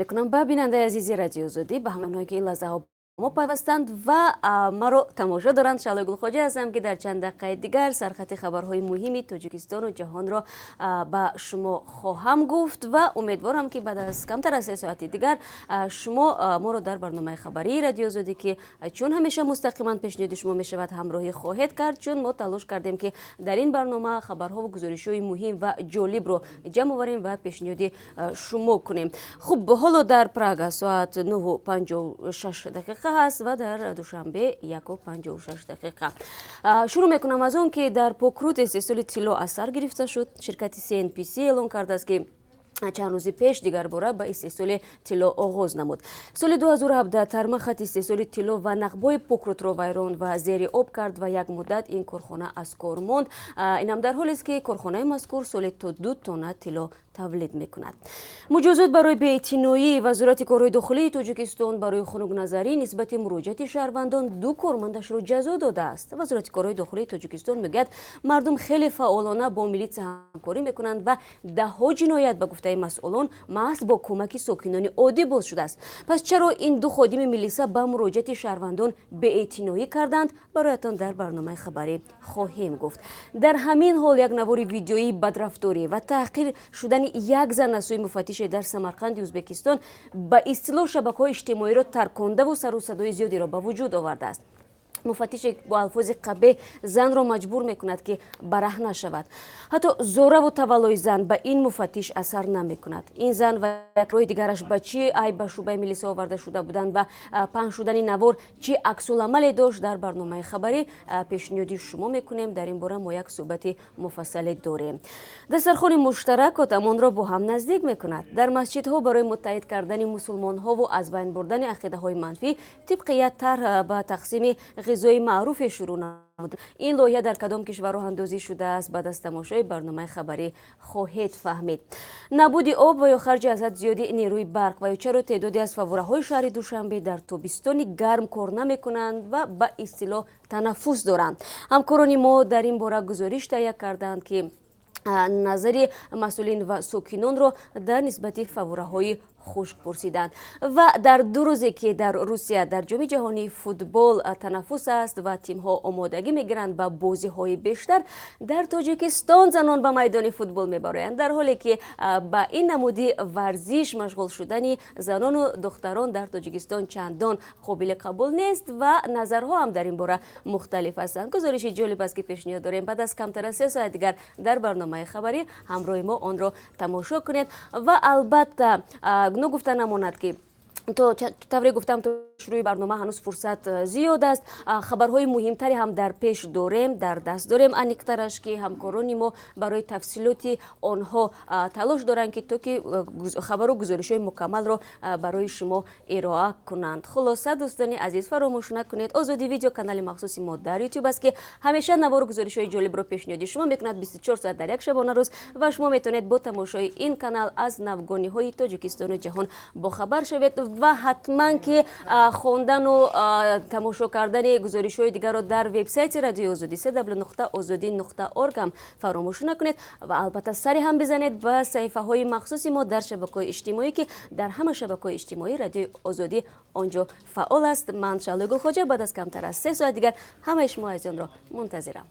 میکنم با بیننده عزیزی رادیو زودی به همونهایی که این لحظه ها ما پیوستند و ما رو تماشا دارند. شعله گلخواجه هستم که در چند دقیقه دیگر سرخط خبرهای مهمی تاجیکستان و جهان را به شما خواهم گفت و امیدوارم که بعد از کمتر از 3 ساعت دیگر شما ما رو در برنامه خبری رادیو زودی که چون همیشه مستقیما پیشنهاد شما می شود همراهی خواهید کرد، چون ما تلاش کردیم که در این برنامه خبرها و گزارش‌های مهم و جالب رو جمع آوریم و پیشنهاد شما کنیم. خب حالا در پراگ ساعت 9:56 دقیقه هست و در دوشنبه 1:56 دقیقه. شروع میکنم از اون که در پوکروت استحصال طلا از سر گرفته شد. شرکت CNPC اعلام کرده است که چند روز پیش دیگر باره به استحصال طلا آغاز نمود. سال 2017 ترمه خط استحصال طلا و نقبای پوکروت را ویران و زیر آب کرد و یک مدت این کارخانه از کار ماند. این هم در حالی است که کارخانه مذکور سال تا 2 تن طلا تولید میکند. مجازات برای بی‌اعتنایی وزارت کارهای داخلی تاجیکستان برای خنک‌نظری نسبت مراجعت شهروندان 2 کارمندش را جزا داده است. وزارت کارهای داخلی تاجیکستان میگوید مردم خیلی فعالانه با میلیس همکاری میکنند و دهها جنایت به گفته مسئولان محض با کمک ساکنان عادی باز شده است. پس چرا این 2 خادم میلیس به مراجعت شهروندان بی‌اعتنایی کردند؟ برایتان در برنامه خبری خواهیم گفت. در همین حال یک نوار ویدیویی بدرفتاری و تحقیر شدن یک زن از سوی مفتش در سمرقند ازبکستان به اصطلاح شبکه‌های اجتماعی را ترکانده و سر و صدای زیادی را به وجود آورده است. مفتش با الفاظ قبیح زن را مجبور میکند که برهنه شود. حتی زوره و تولای زن به این مفتش اثر نمیکند. این زن و یک روی دیگرش به چی ای به شعبه میلیس آورده شده بودند و پنج شدن نوار چی عکس‌العملی داشت در برنامه خبری پیشنهاد شما میکنیم. در این باره ما یک صحبت مفصل داریم. دسترخوان مشترک آن را با هم نزدیک میکند. در مسجدها برای متحد کردن مسلمان ها و از بین بردن عقیده های منفی طبق یک طرح به تقسیم غذای معروف شروع نمود. این لایحه در کدام کشور راه اندازی شده است؟ بعد از تماشای برنامه خبری خواهید فهمید. نبود آب و یا خرج از حد زیادی نیروی برق و یا چرا تعدادی از فواره‌های شهر دوشنبه در تابستان گرم کار نمی‌کنند و به اصطلاح تنفس دارند. همکاران ما در این باره گزارش تهیه کردند که نظر مسئولین و ساکنان را در نسبت فواره‌های خشک پرسیدند. و در 2 روزی که در روسیه در جام جهانی فوتبال تنفس است و تیم ها آمادگی میگیرند به بازی های بیشتر، در تاجیکستان زنان به میدان فوتبال میبرند. در حالی که با این نمودی ورزش مشغول شدن زنان و دختران در تاجیکستان چندان قابل قبول نیست و نظرها هم در این باره مختلف هستند. گزارش جالب است که پیشنهاد داریم بعد از کمتر از 3 ساعت دیگر در برنامه خبری همراه ما آن را تماشا کنید. و البته نگفته نماند که طوری گفتم تو شروع برنامه هنوز فرصت زیاد است. خبرهای مهمتری هم در پیش داریم، در دست داریم. انیکترش که همکاران ما برای تفصیلات آنها تلاش دارند که تو که خبر و گزارش های مکمل رو برای شما ارائه کنند. خلاصه دوستان عزیز فراموش نکنید آزادی ویدیو کانال مخصوص ما در یوتیوب است که همیشه نوار و گزارش های جالب رو پیشنهاد شما میکند 24 ساعت در یک شبانه روز و شما میتونید با تماشای این کانال از نوگانی های تاجیکستان و جهان با خبر شوید و حتما که خواندن و تماشا کردن گزارش های دیگر رو در وبسایت رادیو آزادی www.azadi.org هم فراموش نکنید و البته سری هم بزنید به صفحه های مخصوص ما در شبکه‌های اجتماعی که در همه شبکه‌های اجتماعی رادیو آزادی آنجا فعال است. من شعله گلخواجه بعد از کمتر از 3 ساعت دیگر همه شما عزیزان را منتظرم.